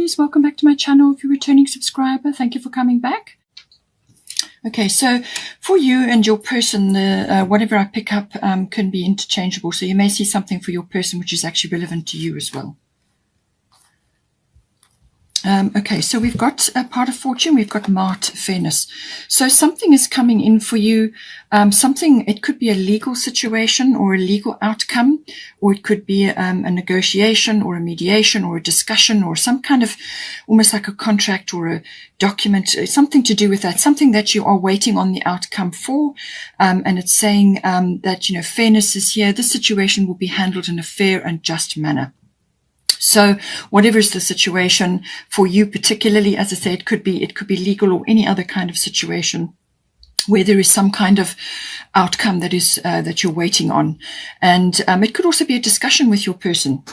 Aries, welcome back to my channel. If you're a returning subscriber, thank you for coming back. Okay, so for you and your person, whatever I pick up can be interchangeable. So you may see something for your person which is actually relevant to you as well. Okay, so we've got a part of fortune, we've got Mart, fairness. So something is coming in for you, it could be a legal situation or a legal outcome, or it could be a negotiation or a mediation or a discussion or some kind of almost like a contract or a document, something to do with that, something that you are waiting on the outcome for. And it's saying that, fairness is here. This situation will be handled in a fair and just manner. So whatever is the situation for you particularly, as I say, it could be legal or any other kind of situation where there is some kind of outcome that is that you're waiting on. And it could also be a discussion with your person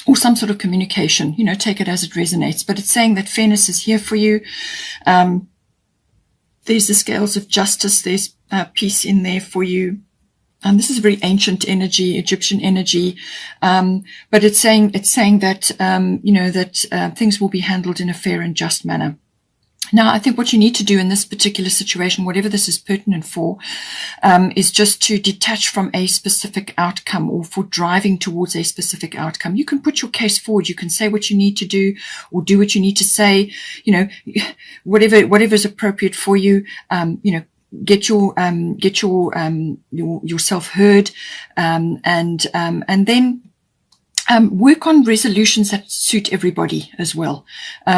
or some sort of communication, take it as it resonates. But it's saying that fairness is here for you. There's the scales of justice. There's peace in there for you. This is very ancient energy, Egyptian energy, but it's saying that that things will be handled in a fair and just manner. Now, I think what you need to do in this particular situation, whatever this is pertinent for, is just to detach from a specific outcome or for driving towards a specific outcome. You can put your case forward. You can say what you need to do or do what you need to say. Whatever is appropriate for you. Get yourself heard, and then work on resolutions that suit everybody as well,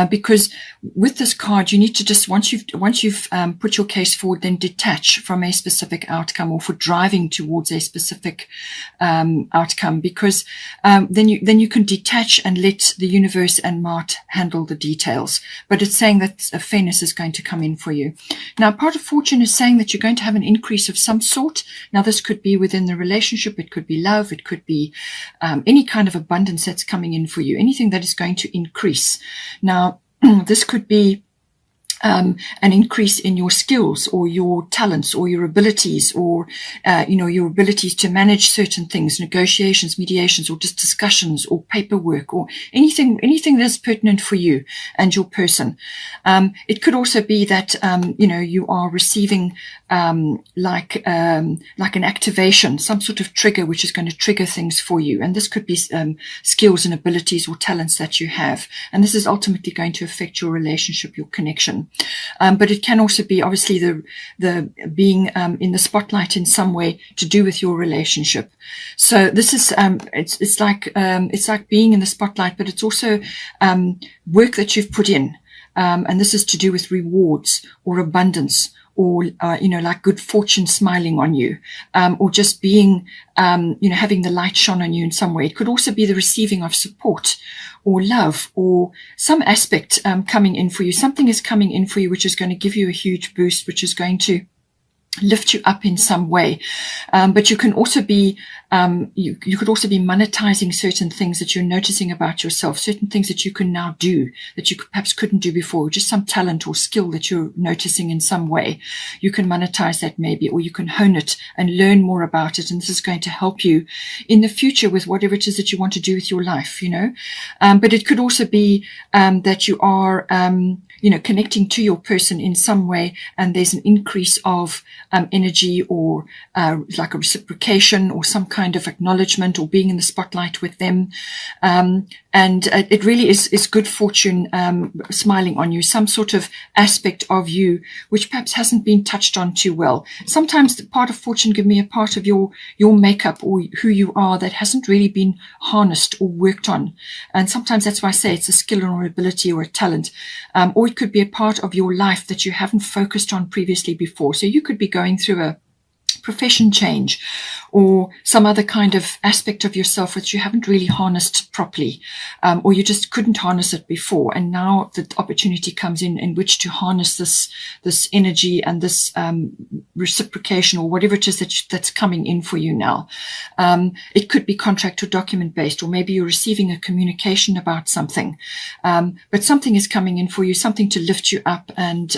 because with this card you need to just once you've put your case forward, then detach from a specific outcome or for driving towards a specific outcome, because then you can detach and let the universe and Mart handle the details. But it's saying that fairness is going to come in for you. Now, part of fortune is saying that you're going to have an increase of some sort. Now, this could be within the relationship, it could be love, it could be any kind of abundance that's coming in for you, anything that is going to increase. Now, this could be an increase in your skills or your talents or your abilities or, your abilities to manage certain things, negotiations, mediations, or just discussions or paperwork or anything that's pertinent for you and your person. It could also be that, you are receiving, like an activation, some sort of trigger, which is going to trigger things for you. And this could be, skills and abilities or talents that you have. And this is ultimately going to affect your relationship, your connection. But it can also be obviously the being in the spotlight in some way to do with your relationship. So this is it's like being in the spotlight, but it's also work that you've put in, and this is to do with rewards or abundance, or, like good fortune smiling on you, or just being, having the light shone on you in some way. It could also be the receiving of support or love or some aspect coming in for you. Something is coming in for you which is going to give you a huge boost, which is going to lift you up in some way. But you can also be, you could also be monetizing certain things that you're noticing about yourself, certain things that you can now do that you perhaps couldn't do before, just some talent or skill that you're noticing in some way. You can monetize that maybe, or you can hone it and learn more about it. And this is going to help you in the future with whatever it is that you want to do with your life, But it could also be, that you are, connecting to your person in some way, and there's an increase of energy or like a reciprocation or some kind of acknowledgement or being in the spotlight with them. And it really is good fortune smiling on you, some sort of aspect of you which perhaps hasn't been touched on too well. Sometimes the part of fortune give me a part of your makeup or who you are that hasn't really been harnessed or worked on. And sometimes that's why I say it's a skill or ability or a talent. Or it could be a part of your life that you haven't focused on previously before. So you could be going through a profession change or some other kind of aspect of yourself which you haven't really harnessed properly, or you just couldn't harness it before, and now the opportunity comes in which to harness this energy and this reciprocation or whatever it is that's coming in for you now. It could be contract or document based, or maybe you're receiving a communication about something, but something is coming in for you, something to lift you up, and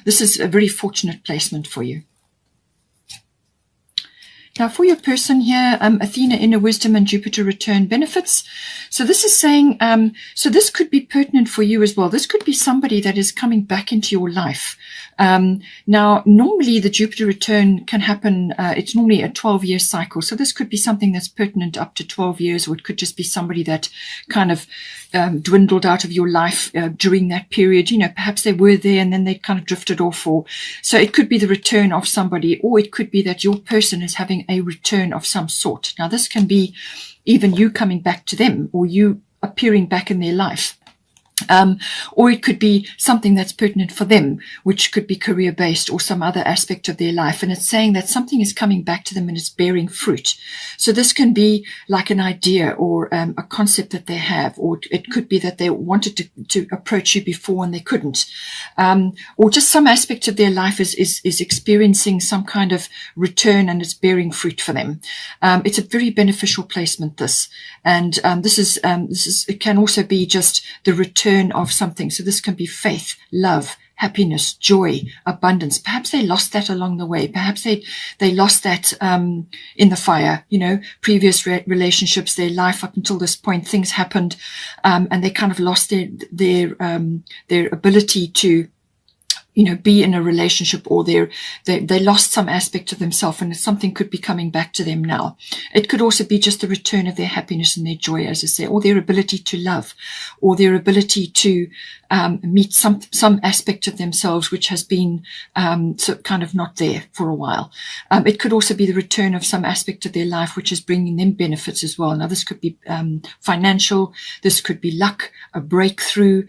this is a very fortunate placement for you. Now, for your person here, Athena, inner wisdom, and Jupiter return benefits. So this is saying, so this could be pertinent for you as well. This could be somebody that is coming back into your life. Now, normally the Jupiter return can happen, it's normally a 12-year cycle. So this could be something that's pertinent up to 12 years, or it could just be somebody that kind of dwindled out of your life during that period. You know, perhaps they were there and then they kind of drifted off. Or so it could be the return of somebody, or it could be that your person is having a return of some sort. Now, this can be even you coming back to them, or you appearing back in their life. Or it could be something that's pertinent for them, which could be career-based or some other aspect of their life. And it's saying that something is coming back to them and it's bearing fruit. So this can be like an idea or a concept that they have, or it could be that they wanted to approach you before and they couldn't. Or just some aspect of their life is experiencing some kind of return and it's bearing fruit for them. It's a very beneficial placement, this. And this is it can also be just the return of something. So this can be faith, love, happiness, joy, abundance. Perhaps they lost that along the way. Perhaps they lost that in the fire, you know, previous relationships, their life up until this point, things happened, and they kind of lost their ability to, you know, be in a relationship, or they lost some aspect of themselves, and something could be coming back to them now. It could also be just the return of their happiness and their joy, as I say, or their ability to love, or their ability to meet some aspect of themselves which has been so kind of not there for a while. It could also be the return of some aspect of their life which is bringing them benefits as well. Now, this could be financial, this could be luck, a breakthrough,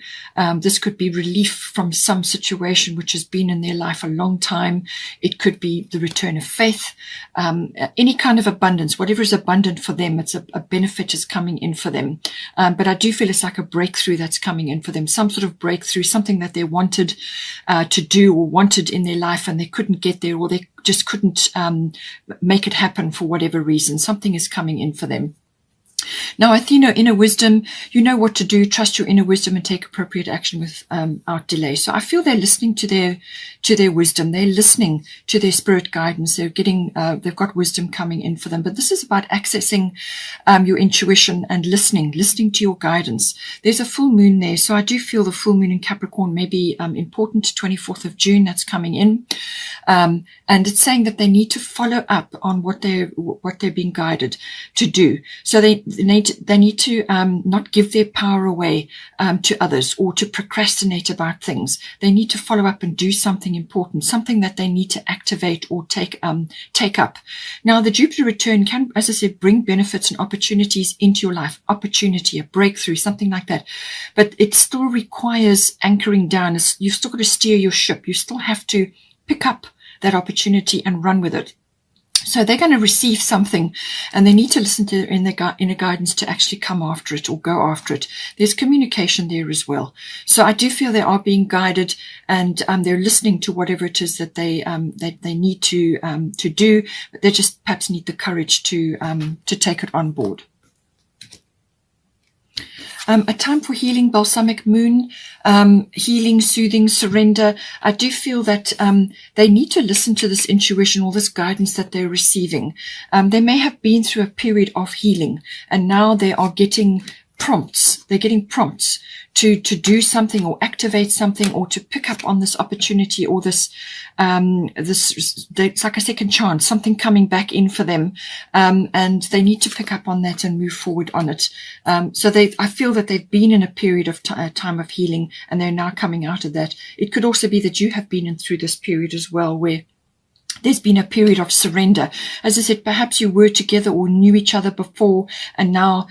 this could be relief from some situation which has been in their life a long time. It could be the return of faith, any kind of abundance, whatever is abundant for them. It's a benefit is coming in for them. But I do feel it's like a breakthrough that's coming in for them, some sort of breakthrough, something that they wanted to do or wanted in their life and they couldn't get there, or they just couldn't make it happen for whatever reason. Something is coming in for them. Now, Athena, inner wisdom, you know what to do. Trust your inner wisdom and take appropriate action without delay. So I feel they're listening to their wisdom. They're listening to their spirit guidance. They're getting, they've got wisdom coming in for them. But this is about accessing your intuition and listening to your guidance. There's a full moon there. So I do feel the full moon in Capricorn may be important, 24th of June, that's coming in. And it's saying that they need to follow up on what they're being guided to do. So they need to not give their power away to others, or to procrastinate about things. They need to follow up and do something important, something that they need to activate or take up. Now, the Jupiter return can, as I said, bring benefits and opportunities into your life, opportunity, a breakthrough, something like that. But it still requires anchoring down. You've still got to steer your ship. You still have to pick up that opportunity and run with it. So they're going to receive something and they need to listen to inner guidance to actually come after it or go after it. There's communication there as well. So I do feel they are being guided and they're listening to whatever it is that they need to do. But they just perhaps need the courage to take it on board. A time for healing, balsamic moon, healing, soothing, surrender. I do feel that they need to listen to this intuition or this guidance that they're receiving. They may have been through a period of healing and now they are getting prompts. They're getting prompts to do something or activate something or to pick up on this opportunity or it's like a second chance, something coming back in for them. And they need to pick up on that and move forward on it. So I feel that they've been in a period of time of healing and they're now coming out of that. It could also be that you have been through this period as well, where there's been a period of surrender. As I said, perhaps you were together or knew each other before, and now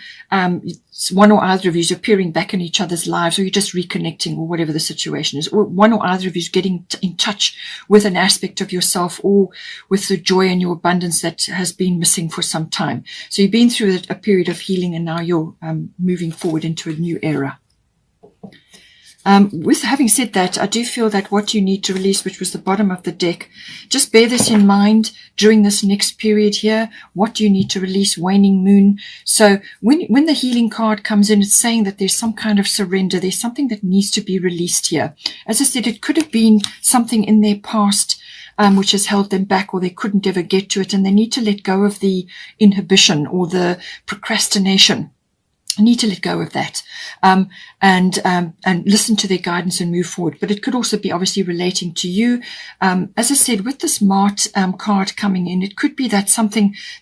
one or other of you is appearing back in each other's lives, or you're just reconnecting, or whatever the situation is. Or one or other of you is getting in touch with an aspect of yourself or with the joy and your abundance that has been missing for some time. So you've been through a period of healing, and now you're moving forward into a new era. With having said that, I do feel that what you need to release, which was the bottom of the deck, just bear this in mind during this next period here. What do you need to release? Waning moon. So when the healing card comes in, it's saying that there's some kind of surrender. There's something that needs to be released here. As I said, it could have been something in their past which has held them back, or they couldn't ever get to it, and they need to let go of the inhibition or the procrastination. I need to let go of that, and listen to their guidance and move forward. But it could also be obviously relating to you. As I said, with the Smart card coming in, it could be that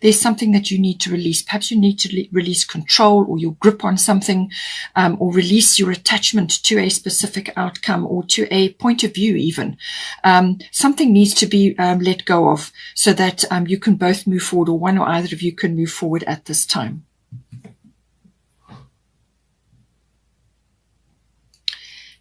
there's something that you need to release. Perhaps you need to release control or your grip on something, or release your attachment to a specific outcome or to a point of view even. Something needs to be let go of so that you can both move forward, or one or either of you can move forward at this time.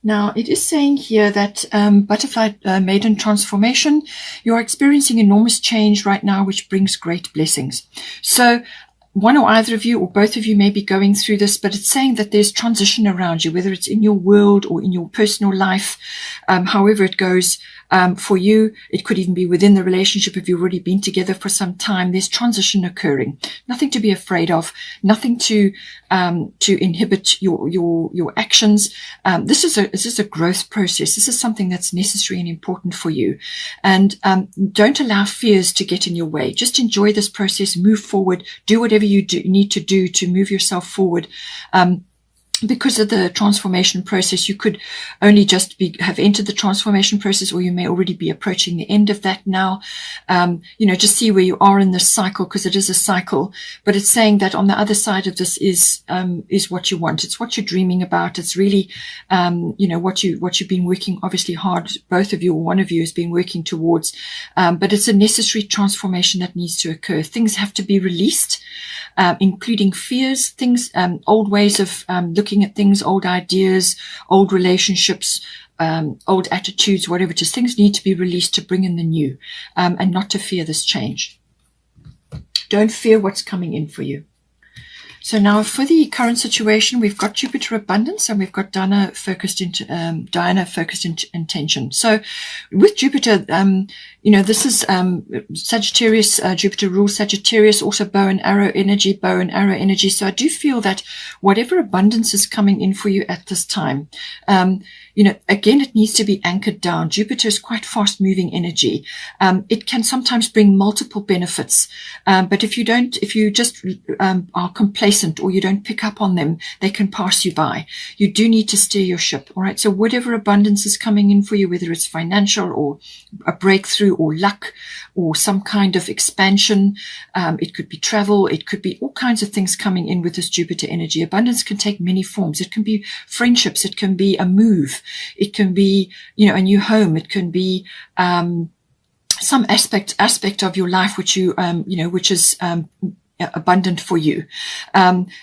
Now, it is saying here that butterfly maiden transformation, you are experiencing enormous change right now, which brings great blessings. So one or either of you or both of you may be going through this, but it's saying that there's transition around you, whether it's in your world or in your personal life, however it goes. For you, it could even be within the relationship if you've already been together for some time. There's transition occurring. Nothing to be afraid of. Nothing to inhibit your actions. This is a growth process. This is something that's necessary and important for you. And don't allow fears to get in your way. Just enjoy this process. Move forward. Do whatever you need to do to move yourself forward. Because of the transformation process, you could only just have entered the transformation process, or you may already be approaching the end of that now. Just see where you are in this cycle, because it is a cycle. But it's saying that on the other side of this is what you want. It's what you're dreaming about. It's really, what you've been working obviously hard. Both of you or one of you has been working towards. But it's a necessary transformation that needs to occur. Things have to be released, including fears, things, old ways of looking at things, old ideas, old relationships, old attitudes, whatever it is. Things need to be released to bring in the new, and not to fear this change. Don't fear what's coming in for you. So now for the current situation, we've got Jupiter abundance and we've got Diana focused intention. So with Jupiter, this is Sagittarius. Jupiter rules Sagittarius, also bow and arrow energy. So I do feel that whatever abundance is coming in for you at this time, again, it needs to be anchored down. Jupiter is quite fast moving energy. It can sometimes bring multiple benefits. But if you just are complacent or you don't pick up on them, they can pass you by. You do need to steer your ship. All right. So whatever abundance is coming in for you, whether it's financial or a breakthrough or luck or some kind of expansion, it could be travel. It could be all kinds of things coming in with this Jupiter energy. Abundance can take many forms. It can be friendships. It can be a move. It can be, a new home. It can be, some aspect of your life, which which is, abundant for you.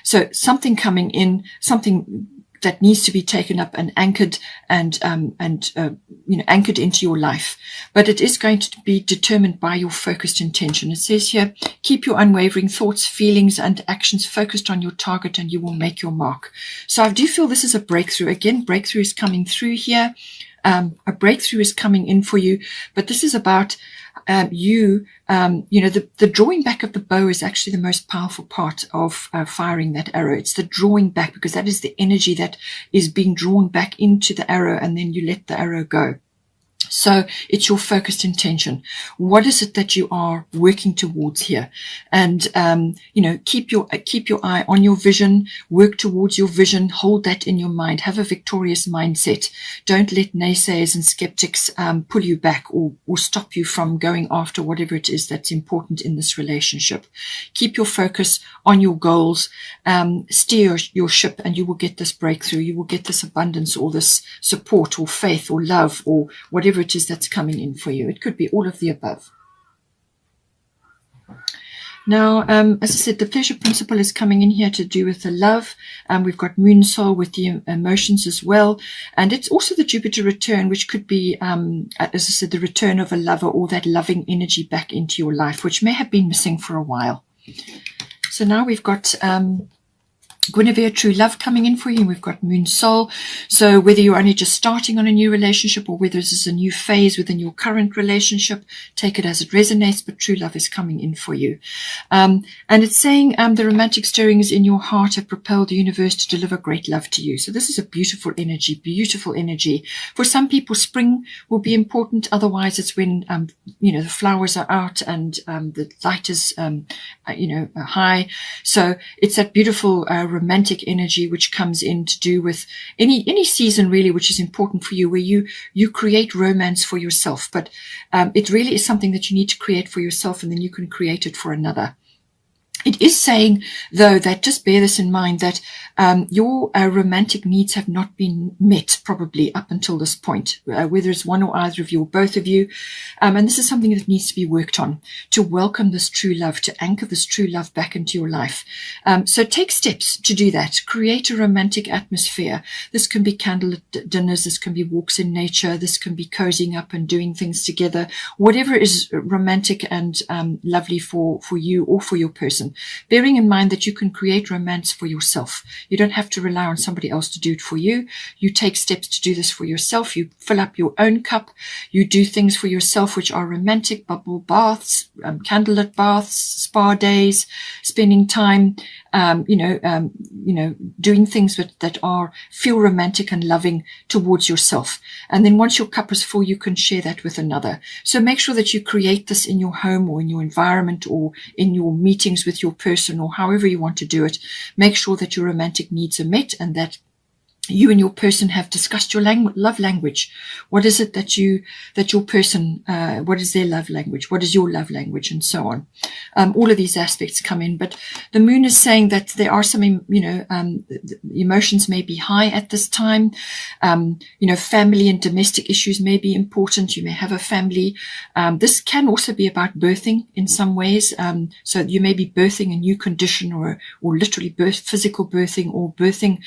So something coming in, something that needs to be taken up and anchored anchored into your life. But it is going to be determined by your focused intention. It says here, keep your unwavering thoughts, feelings, and actions focused on your target and you will make your mark. So I do feel this is a breakthrough. Again, breakthrough is coming through here. A breakthrough is coming in for you, but this is about the drawing back of the bow is actually the most powerful part of firing that arrow. It's the drawing back, because that is the energy that is being drawn back into the arrow, and then you let the arrow go. So it's your focused intention. What is it that you are working towards here? And, keep your eye on your vision, work towards your vision, hold that in your mind, have a victorious mindset. Don't let naysayers and skeptics, pull you back or stop you from going after whatever it is that's important in this relationship. Keep your focus on your goals, steer your ship, and you will get this breakthrough. You will get this abundance or this support or faith or love or whatever it is that's coming in for you. It could be all of the above. Now, as I said, the pleasure principle is coming in here to do with the love. We've got moon soul with the emotions as well. And it's also the Jupiter return, which could be, as I said, the return of a lover or that loving energy back into your life, which may have been missing for a while. So now we've got Guinevere, true love coming in for you. We've got Moon Soul. So whether you're only just starting on a new relationship or whether this is a new phase within your current relationship, take it as it resonates, but true love is coming in for you. And it's saying the romantic stirrings in your heart have propelled the universe to deliver great love to you. So this is a beautiful energy, beautiful energy. For some people, spring will be important. Otherwise, it's when, the flowers are out and the light is, high. So it's that beautiful romantic energy which comes in to do with any season really which is important for you, where you create romance for yourself, but it really is something that you need to create for yourself, and then you can create it for another. It is saying, though, that just bear this in mind, that your romantic needs have not been met probably up until this point, whether it's one or either of you or both of you. And this is something that needs to be worked on, to welcome this true love, to anchor this true love back into your life. So take steps to do that. Create a romantic atmosphere. This can be candlelit dinners. This can be walks in nature. This can be cozying up and doing things together. Whatever is romantic and lovely for you or for your person. Bearing in mind that you can create romance for yourself. You don't have to rely on somebody else to do it for you. You take steps to do this for yourself. You fill up your own cup. You do things for yourself which are romantic, bubble baths, candlelit baths, spa days, spending time, doing things that feel romantic and loving towards yourself. And then once your cup is full, you can share that with another. So make sure that you create this in your home or in your environment or in your meetings with your person or however you want to do it. Make sure that your romantic needs are met and that you and your person have discussed your love language. What is it that your person, what is their love language? What is your love language? And so on. All of these aspects come in, but the moon is saying that there are some, emotions may be high at this time. Family and domestic issues may be important. You may have a family. This can also be about birthing in some ways. So you may be birthing a new condition or literally physical birthing or birthing,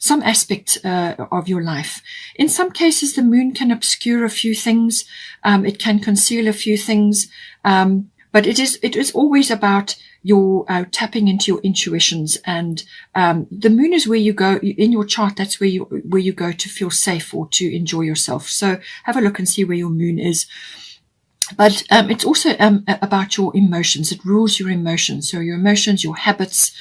some aspect of your life. In some cases, the moon can obscure a few things. It can conceal a few things. But it is always about your tapping into your intuitions. And the moon is where you go in your chart. That's where you go to feel safe or to enjoy yourself. So have a look and see where your moon is. But it's also about your emotions. It rules your emotions. So your emotions, your habits,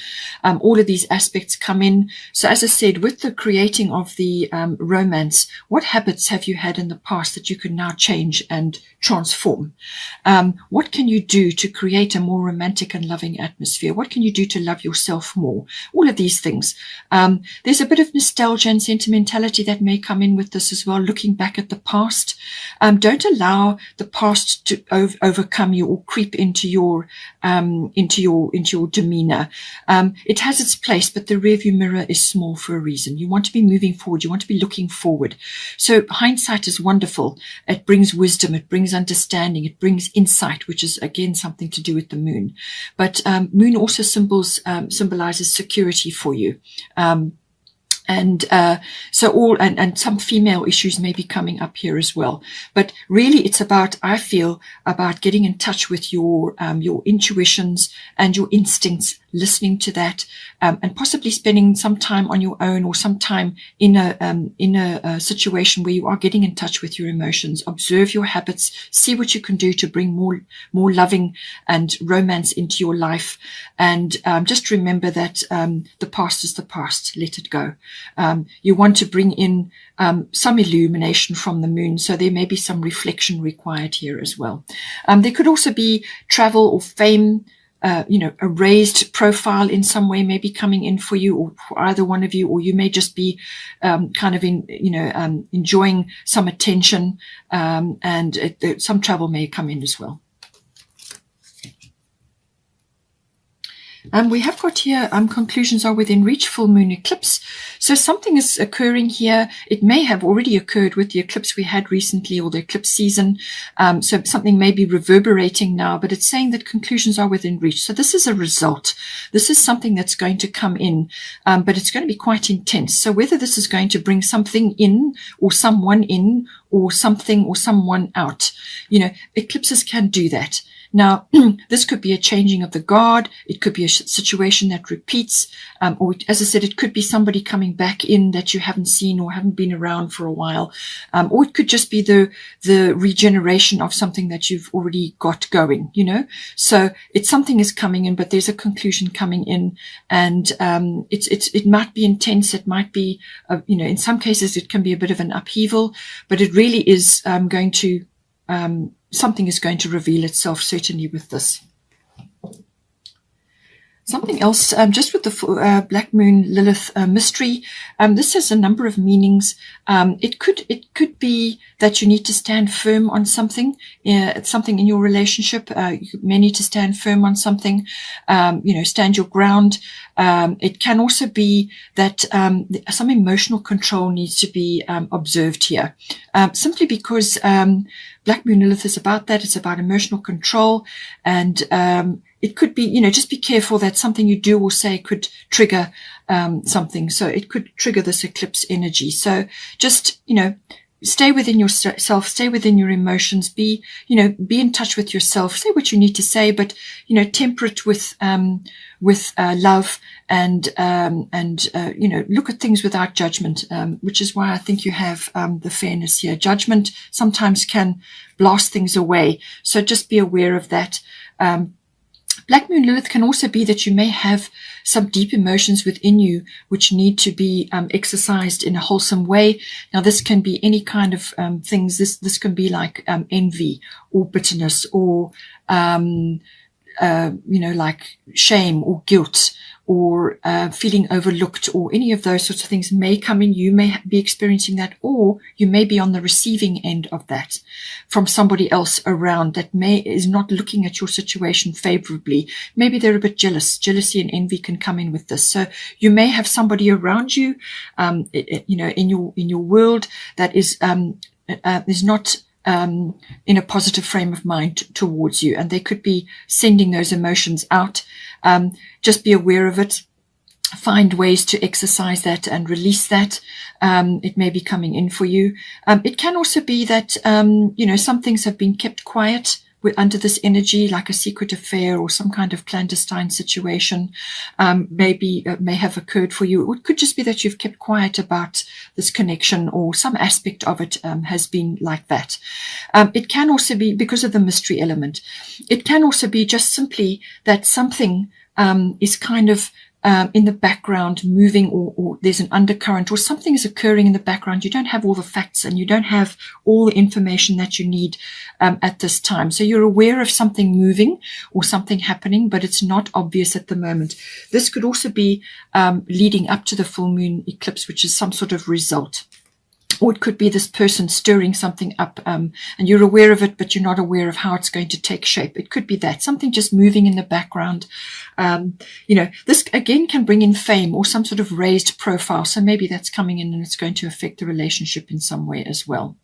all of these aspects come in. So as I said, with the creating of the romance, what habits have you had in the past that you can now change and transform? What can you do to create a more romantic and loving atmosphere? What can you do to love yourself more? All of these things. There's a bit of nostalgia and sentimentality that may come in with this as well, looking back at the past. Don't allow the past to overcome you or creep into your demeanor. It has its place, but the rearview mirror is small for a reason. You want to be moving forward. You want to be looking forward. So hindsight is wonderful. It brings wisdom. It brings understanding. It brings insight, which is again something to do with the moon. But moon also symbolizes security for you. And some female issues may be coming up here as well. But really it's about, I feel, about getting in touch with your intuitions and your instincts, listening to that, and possibly spending some time on your own or some time in a situation where you are getting in touch with your emotions. Observe your habits, see what you can do to bring more loving and romance into your life. And just remember that the past is the past. Let it go. You want to bring in some illumination from the moon, so there may be some reflection required here as well. There could also be travel or fame, a raised profile in some way may be coming in for you or for either one of you, or you may just be enjoying some attention, and some travel may come in as well. We have got here, conclusions are within reach, full moon eclipse. So something is occurring here. It may have already occurred with the eclipse we had recently or the eclipse season. So something may be reverberating now, but it's saying that conclusions are within reach. So this is a result. This is something that's going to come in, but it's going to be quite intense. So whether this is going to bring something in or someone in or something or someone out, eclipses can do that. Now, this could be a changing of the guard. It could be a situation that repeats, or as I said, it could be somebody coming back in that you haven't seen or haven't been around for a while, or it could just be the regeneration of something that you've already got going, you know. So it's something is coming in, but there's a conclusion coming in, and it might be intense. It might be, you know, in some cases it can be a bit of an upheaval, but it really is going to something is going to reveal itself, certainly with this. Something else, just with the Black Moon Lilith mystery, this has a number of meanings. It could be that you need to stand firm on something, something in your relationship. You may need to stand firm on something, you know, stand your ground. It can also be that some emotional control needs to be observed here, simply because Black Moon Lilith is about that. It's about emotional control, and it could be, you know, just be careful that something you do or say could trigger something. So it could trigger this eclipse energy. So just, you know, stay within yourself, stay within your emotions, be in touch with yourself, say what you need to say, but, you know, temper it with love, and you know, look at things without judgment, which is why I think you have the fairness here. Judgment sometimes can blast things away. So just be aware of that. Black Moon Lilith can also be that you may have some deep emotions within you which need to be exercised in a wholesome way. Now, this can be any kind of things. This can be like envy or bitterness, or you know, like shame or guilt, or feeling overlooked, or any of those sorts of things may come in. You may be experiencing that, or you may be on the receiving end of that from somebody else around that is not looking at your situation favorably. Maybe they're a bit jealous. Jealousy and envy can come in with this. So you may have somebody around you, you know, in your world that is not in a positive frame of mind towards you, and they could be sending those emotions out. Just be aware of it. Find ways to exercise that and release that. It may be coming in for you. It can also be that, you know, some things have been kept quiet under this energy, like a secret affair or some kind of clandestine situation, may have occurred for you. It could just be that you've kept quiet about this connection, or some aspect of it has been like that. It can also be because of the mystery element. It can also be just simply that something is kind of in the background moving, or there's an undercurrent, or something is occurring in the background. You don't have all the facts, and you don't have all the information that you need at this time. So you're aware of something moving or something happening, but it's not obvious at the moment. This could also be leading up to the full moon eclipse, which is some sort of result. Or it could be this person stirring something up, and you're aware of it, but you're not aware of how it's going to take shape. It could be that something just moving in the background. You know, this again can bring in fame or some sort of raised profile. So maybe that's coming in, and it's going to affect the relationship in some way as well.